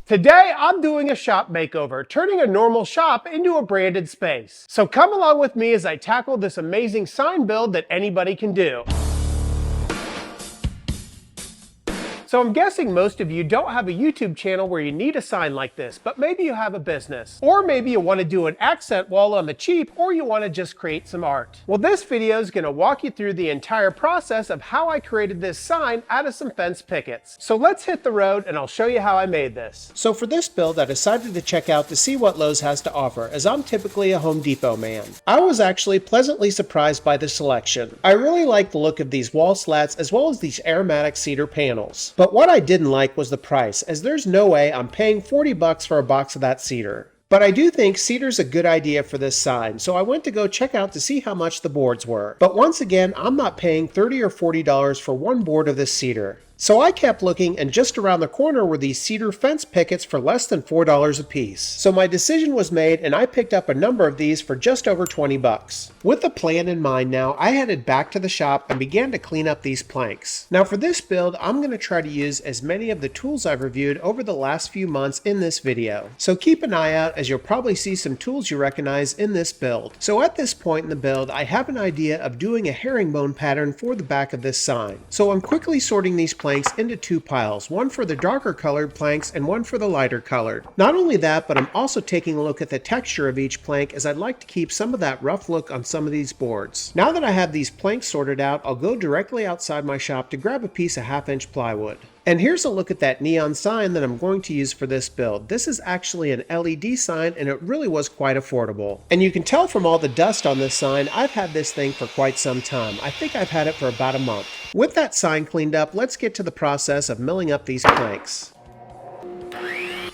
Today, I'm doing a shop makeover, turning a normal shop into a branded space. So come along with me as I tackle this amazing sign build that anybody can do. So I'm guessing most of you don't have a YouTube channel where you need a sign like this, but maybe you have a business. Or maybe you want to do an accent wall on the cheap, or you want to just create some art. Well, this video is going to walk you through the entire process of how I created this sign out of some fence pickets. So let's hit the road and I'll show you how I made this. So for this build, I decided to check out to see what Lowe's has to offer, as I'm typically a Home Depot man. I was actually pleasantly surprised by the selection. I really like the look of these wall slats as well as these aromatic cedar panels. But what I didn't like was the price, as there's no way I'm paying $40 for a box of that cedar. But I do think cedar's a good idea for this sign, so I went to go check out to see how much the boards were. But once again, I'm not paying $30 or $40 for one board of this cedar. So I kept looking, and just around the corner were these cedar fence pickets for less than $4 a piece. So my decision was made, and I picked up a number of these for just over 20 bucks. With a plan in mind now, I headed back to the shop and began to clean up these planks. Now for this build, I'm going to try to use as many of the tools I've reviewed over the last few months in this video. So keep an eye out, as you'll probably see some tools you recognize in this build. So at this point in the build, I have an idea of doing a herringbone pattern for the back of this sign. So I'm quickly sorting these planks into two piles, one for the darker colored planks and one for the lighter colored. Not only that, but I'm also taking a look at the texture of each plank, as I'd like to keep some of that rough look on some of these boards. Now that I have these planks sorted out, I'll go directly outside my shop to grab a piece of 1/2-inch plywood. And here's a look at that neon sign that I'm going to use for this build. This is actually an LED sign, and it really was quite affordable. And you can tell from all the dust on this sign, I've had this thing for quite some time. I think I've had it for about a month. With that sign cleaned up, let's get to the process of milling up these planks.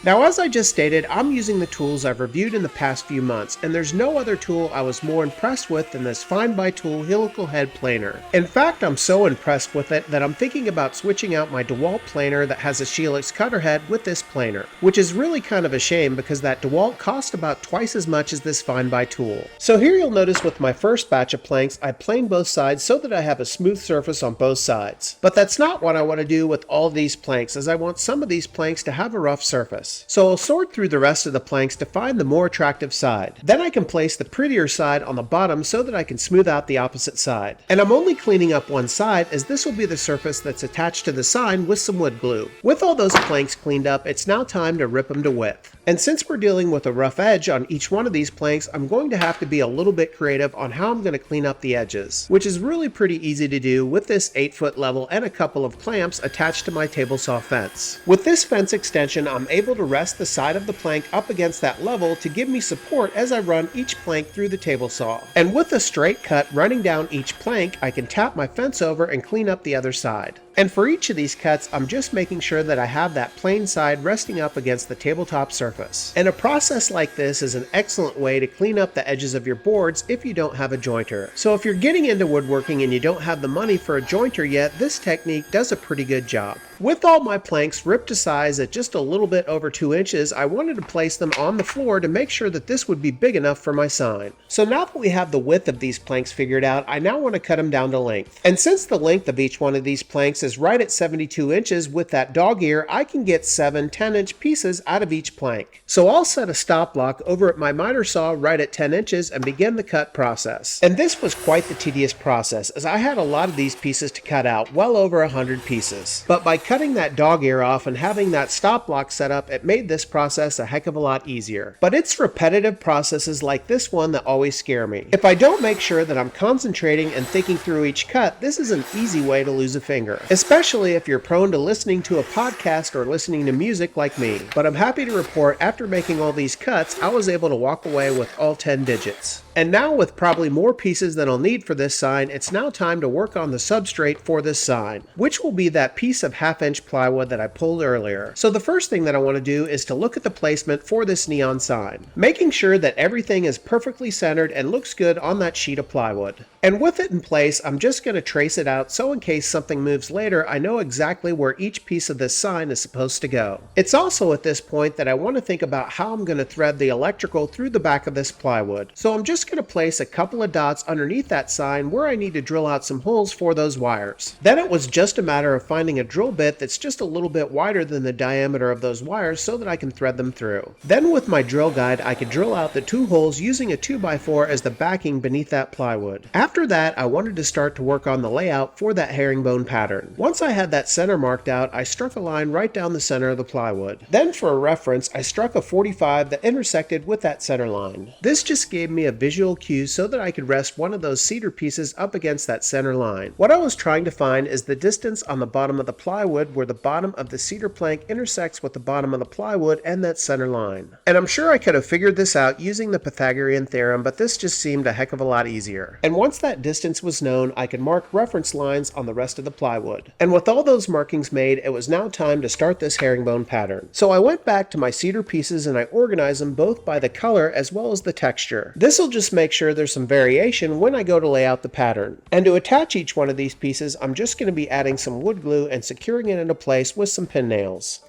Now, as I just stated, I'm using the tools I've reviewed in the past few months, and there's no other tool I was more impressed with than this Find by Tool helical head planer. In fact, I'm so impressed with it that I'm thinking about switching out my DeWalt planer that has a Helix cutter head with this planer, which is really kind of a shame because that DeWalt cost about twice as much as this Find by Tool. So here you'll notice with my first batch of planks, I planed both sides so that I have a smooth surface on both sides. But that's not what I want to do with all these planks, as I want some of these planks to have a rough surface. So I'll sort through the rest of the planks to find the more attractive side. Then I can place the prettier side on the bottom so that I can smooth out the opposite side. And I'm only cleaning up one side, as this will be the surface that's attached to the sign with some wood glue. With all those planks cleaned up, it's now time to rip them to width. And since we're dealing with a rough edge on each one of these planks, I'm going to have to be a little bit creative on how I'm going to clean up the edges, which is really pretty easy to do with this 8-foot level and a couple of clamps attached to my table saw fence. With this fence extension, I'm able to rest the side of the plank up against that level to give me support as I run each plank through the table saw. And with a straight cut running down each plank, I can tap my fence over and clean up the other side. And for each of these cuts, I'm just making sure that I have that plain side resting up against the tabletop surface. And a process like this is an excellent way to clean up the edges of your boards if you don't have a jointer. So if you're getting into woodworking and you don't have the money for a jointer yet, this technique does a pretty good job. With all my planks ripped to size at just a little bit over 2 inches, I wanted to place them on the floor to make sure that this would be big enough for my sign. So now that we have the width of these planks figured out, I now want to cut them down to length. And since the length of each one of these planks is right at 72 inches with that dog ear, I can get 7 10-inch pieces out of each plank. So I'll set a stop block over at my miter saw right at 10 inches and begin the cut process. And this was quite the tedious process, as I had a lot of these pieces to cut out, well over 100 pieces. But by cutting that dog ear off and having that stop block set up, it made this process a heck of a lot easier. But it's repetitive processes like this one that always scare me. If I don't make sure that I'm concentrating and thinking through each cut, this is an easy way to lose a finger, especially if you're prone to listening to a podcast or listening to music like me. But I'm happy to report, after making all these cuts, I was able to walk away with all 10 digits. And now, with probably more pieces than I'll need for this sign, it's now time to work on the substrate for this sign, which will be that piece of 1/2-inch plywood that I pulled earlier. So the first thing that I want to do is to look at the placement for this neon sign, making sure that everything is perfectly centered and looks good on that sheet of plywood. And with it in place, I'm just going to trace it out so in case something moves later, I know exactly where each piece of this sign is supposed to go. It's also at this point that I want to think about how I'm going to thread the electrical through the back of this plywood. So I'm just just going to place a couple of dots underneath that sign where I need to drill out some holes for those wires. Then it was just a matter of finding a drill bit that's just a little bit wider than the diameter of those wires so that I can thread them through. Then with my drill guide, I could drill out the 2 holes using a 2x4 as the backing beneath that plywood. After that, I wanted to start to work on the layout for that herringbone pattern. Once I had that center marked out, I struck a line right down the center of the plywood. Then for a reference, I struck a 45 that intersected with that center line. This just gave me a visual cue so that I could rest one of those cedar pieces up against that center line. What I was trying to find is the distance on the bottom of the plywood where the bottom of the cedar plank intersects with the bottom of the plywood and that center line. And I'm sure I could have figured this out using the Pythagorean theorem, but this just seemed a heck of a lot easier. And once that distance was known, I could mark reference lines on the rest of the plywood. And with all those markings made, it was now time to start this herringbone pattern. So I went back to my cedar pieces and I organized them both by the color as well as the texture. This will just make sure there's some variation when I go to lay out the pattern. And to attach each one of these pieces, I'm just going to be adding some wood glue and securing it into place with some pin nails.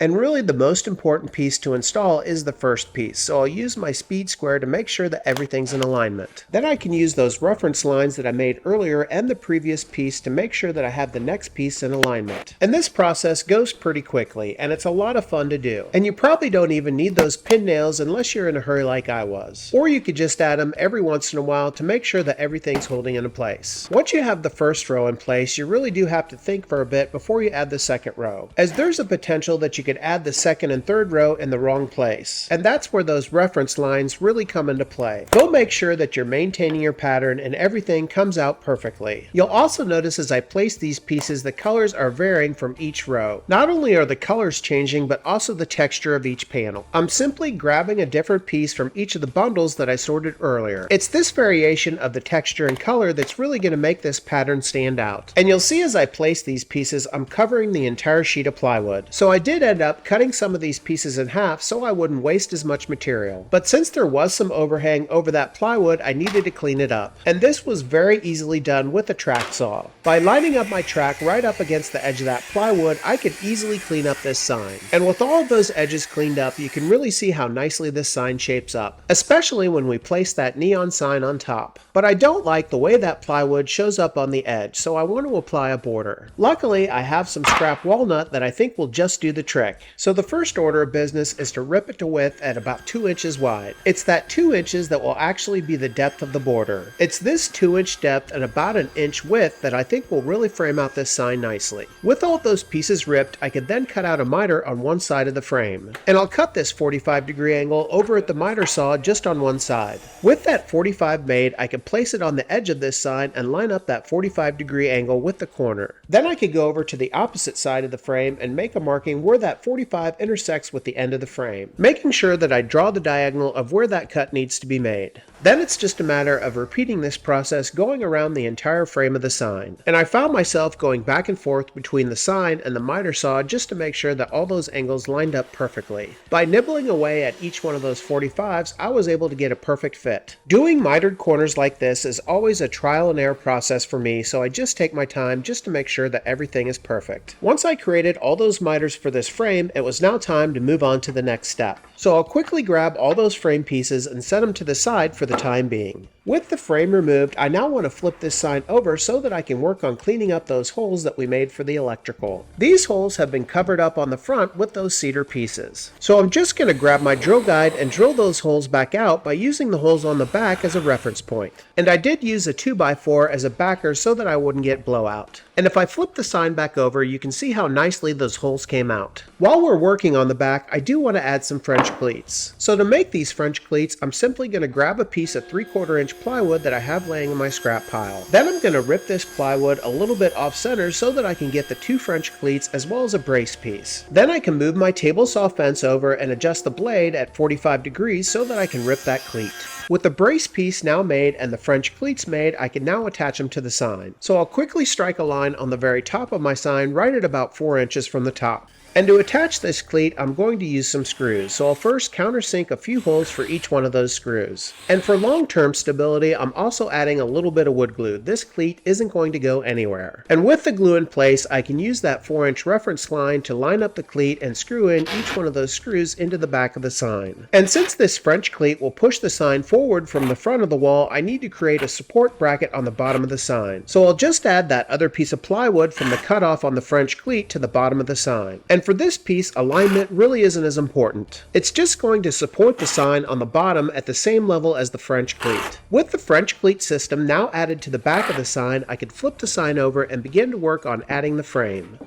And really the most important piece to install is the first piece, so I'll use my speed square to make sure that everything's in alignment. Then I can use those reference lines that I made earlier and the previous piece to make sure that I have the next piece in alignment. And this process goes pretty quickly, and it's a lot of fun to do. And you probably don't even need those pin nails unless you're in a hurry like I was. Or you could just add them every once in a while to make sure that everything's holding into place. Once you have the first row in place, you really do have to think for a bit before you add the second row, as there's a potential that you could add the second and third row in the wrong place. And that's where those reference lines really come into play. Go make sure that you're maintaining your pattern and everything comes out perfectly. You'll also notice as I place these pieces, the colors are varying from each row. Not only are the colors changing, but also the texture of each panel. I'm simply grabbing a different piece from each of the bundles that I sorted earlier. It's this variation of the texture and color that's really going to make this pattern stand out. And you'll see as I place these pieces, I'm covering the entire sheet of plywood. So I did end up cutting some of these pieces in half so I wouldn't waste as much material. But since there was some overhang over that plywood, I needed to clean it up. And this was very easily done with a track saw. By lining up my track right up against the edge of that plywood, I could easily clean up this sign. And with all of those edges cleaned up, you can really see how nicely this sign shapes up, especially when we place that neon sign on top. But I don't like the way that plywood shows up on the edge, so I want to apply a border. Luckily, I have some scrap walnut that I think will just do the trick. So the first order of business is to rip it to width at about 2 inches wide. It's that 2 inches that will actually be the depth of the border. It's this 2-inch depth and about an inch width that I think will really frame out this sign nicely. With all those pieces ripped, I could then cut out a miter on one side of the frame. And I'll cut this 45-degree angle over at the miter saw just on one side. With that 45 made, I could place it on the edge of this sign and line up that 45-degree angle with the corner. Then I could go over to the opposite side of the frame and make a marking where that 45 intersects with the end of the frame, making sure that I draw the diagonal of where that cut needs to be made. Then it's just a matter of repeating this process going around the entire frame of the sign. And I found myself going back and forth between the sign and the miter saw just to make sure that all those angles lined up perfectly. By nibbling away at each one of those 45s, I was able to get a perfect fit. Doing mitered corners like this is always a trial and error process for me, so I just take my time just to make sure that everything is perfect. Once I created all those miters for this frame, it was now time to move on to the next step. So I'll quickly grab all those frame pieces and set them to the side for the time being. With the frame removed, I now want to flip this sign over so that I can work on cleaning up those holes that we made for the electrical. These holes have been covered up on the front with those cedar pieces. So I'm just going to grab my drill guide and drill those holes back out by using the holes on the back as a reference point. And I did use a 2x4 as a backer so that I wouldn't get blowout. And if I flip the sign back over, you can see how nicely those holes came out. While we're working on the back, I do want to add some French cleats. So to make these French cleats, I'm simply going to grab a piece of 3/4 inch plywood that I have laying in my scrap pile. Then I'm going to rip this plywood a little bit off center so that I can get the 2 French cleats as well as a brace piece. Then I can move my table saw fence over and adjust the blade at 45 degrees so that I can rip that cleat. With the brace piece now made and the French cleats made, I can now attach them to the sign. So I'll quickly strike a line on the very top of my sign right at about 4 inches from the top. And to attach this cleat, I'm going to use some screws. So I'll first countersink a few holes for each one of those screws. And for long-term stability, I'm also adding a little bit of wood glue. This cleat isn't going to go anywhere. And with the glue in place, I can use that 4-inch reference line to line up the cleat and screw in each one of those screws into the back of the sign. And since this French cleat will push the sign forward from the front of the wall, I need to create a support bracket on the bottom of the sign. So I'll just add that other piece of plywood from the cutoff on the French cleat to the bottom of the sign. And for this piece, alignment really isn't as important. It's just going to support the sign on the bottom at the same level as the French cleat. With the French cleat system now added to the back of the sign, I could flip the sign over and begin to work on adding the frame.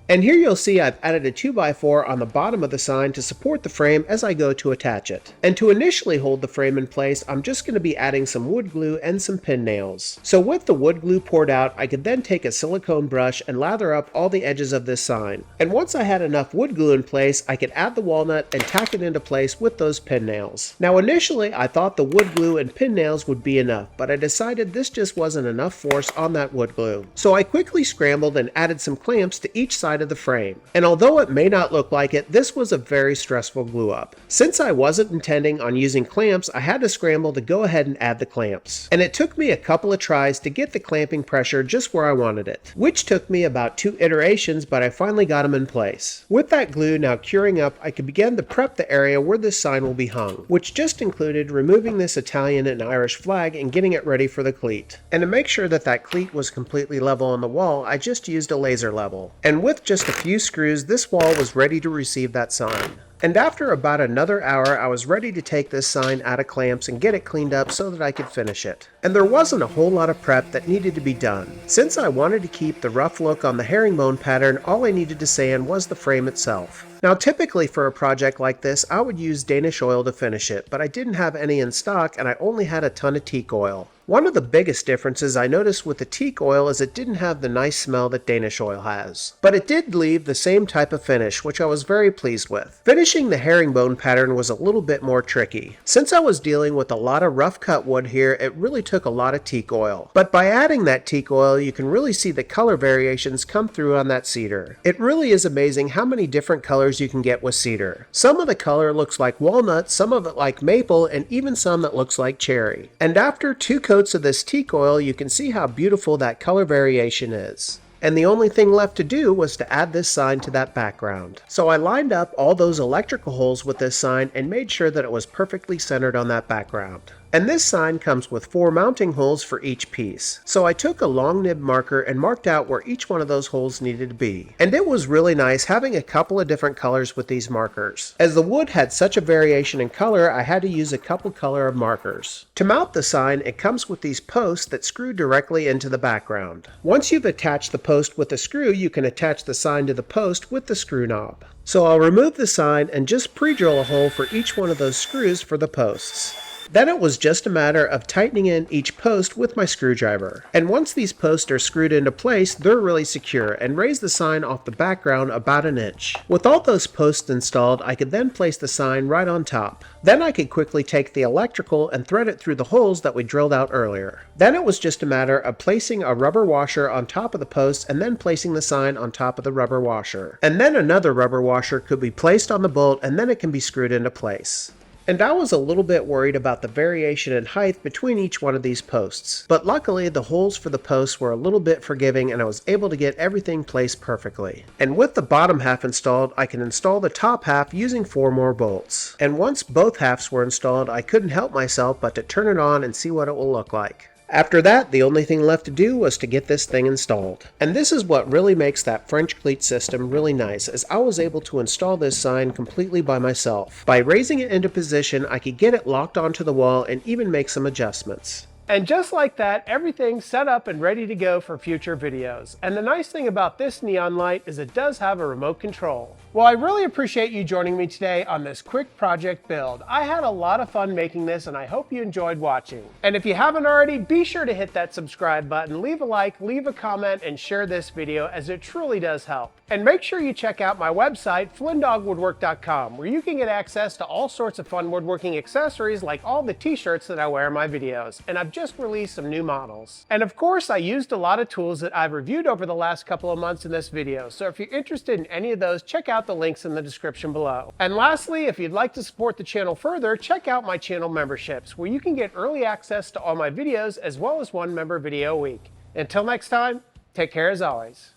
And here you'll see I've added a 2x4 on the bottom of the sign to support the frame as I go to attach it. And to initially hold the frame in place, I'm just going to be adding some wood glue and some pin nails. So with the wood glue poured out, I could then take a silicone brush and lather up all the edges of this sign. And once I had enough wood glue in place, I could add the walnut and tack it into place with those pin nails. Now initially, I thought the wood glue and pin nails would be enough, but I decided this just wasn't enough force on that wood glue. So I quickly scrambled and added some clamps to each side of the frame. And although it may not look like it, this was a very stressful glue up. Since I wasn't intending on using clamps, I had to scramble to go ahead and add the clamps. And it took me a couple of tries to get the clamping pressure just where I wanted it, which took me about 2 iterations, but I finally got them in place. With that glue now curing up, I could begin to prep the area where this sign will be hung, which just included removing this Italian and Irish flag and getting it ready for the cleat. And to make sure that that cleat was completely level on the wall, I just used a laser level. And with just a few screws, this wall was ready to receive that sign. And after about another hour, I was ready to take this sign out of clamps and get it cleaned up so that I could finish it. And there wasn't a whole lot of prep that needed to be done. Since I wanted to keep the rough look on the herringbone pattern, all I needed to sand was the frame itself. Now typically for a project like this, I would use Danish oil to finish it, but I didn't have any in stock and I only had a ton of teak oil. One of the biggest differences I noticed with the teak oil is it didn't have the nice smell that Danish oil has. But it did leave the same type of finish, which I was very pleased with. Finishing the herringbone pattern was a little bit more tricky. Since I was dealing with a lot of rough cut wood here, it really took a lot of teak oil. But by adding that teak oil, you can really see the color variations come through on that cedar. It really is amazing how many different colors you can get with cedar. Some of the color looks like walnut, some of it like maple, and even some that looks like cherry. And after 2 coats of this teak oil, you can see how beautiful that color variation is. And the only thing left to do was to add this sign to that background. So I lined up all those electrical holes with this sign and made sure that it was perfectly centered on that background. And this sign comes with 4 mounting holes for each piece. So I took a long nib marker and marked out where each one of those holes needed to be. And it was really nice having a couple of different colors with these markers. As the wood had such a variation in color, I had to use a couple color of markers. To mount the sign, it comes with these posts that screw directly into the background. Once you've attached the post with a screw, you can attach the sign to the post with the screw knob. So I'll remove the sign and just pre-drill a hole for each one of those screws for the posts. Then it was just a matter of tightening in each post with my screwdriver. And once these posts are screwed into place, they're really secure and raise the sign off the background about 1 inch. With all those posts installed, I could then place the sign right on top. Then I could quickly take the electrical and thread it through the holes that we drilled out earlier. Then it was just a matter of placing a rubber washer on top of the post and then placing the sign on top of the rubber washer. And then another rubber washer could be placed on the bolt and then it can be screwed into place. And I was a little bit worried about the variation in height between each one of these posts. But luckily the holes for the posts were a little bit forgiving and I was able to get everything placed perfectly. And with the bottom half installed, I can install the top half using 4 more bolts. And once both halves were installed, I couldn't help myself but to turn it on and see what it will look like. After that, the only thing left to do was to get this thing installed. And this is what really makes that French cleat system really nice, as I was able to install this sign completely by myself. By raising it into position, I could get it locked onto the wall and even make some adjustments. And just like that, everything's set up and ready to go for future videos. And the nice thing about this neon light is it does have a remote control. Well, I really appreciate you joining me today on this quick project build. I had a lot of fun making this and I hope you enjoyed watching. And if you haven't already, be sure to hit that subscribe button, leave a like, leave a comment, and share this video as it truly does help. And make sure you check out my website, FlynnDoggWoodwork.com, where you can get access to all sorts of fun woodworking accessories like all the t-shirts that I wear in my videos. And I've just just released some new models. And of course, I used a lot of tools that I've reviewed over the last couple of months in this video, so if you're interested in any of those, check out the links in the description below. And lastly, if you'd like to support the channel further, check out my channel memberships, where you can get early access to all my videos as well as one member video a week. Until next time, take care as always.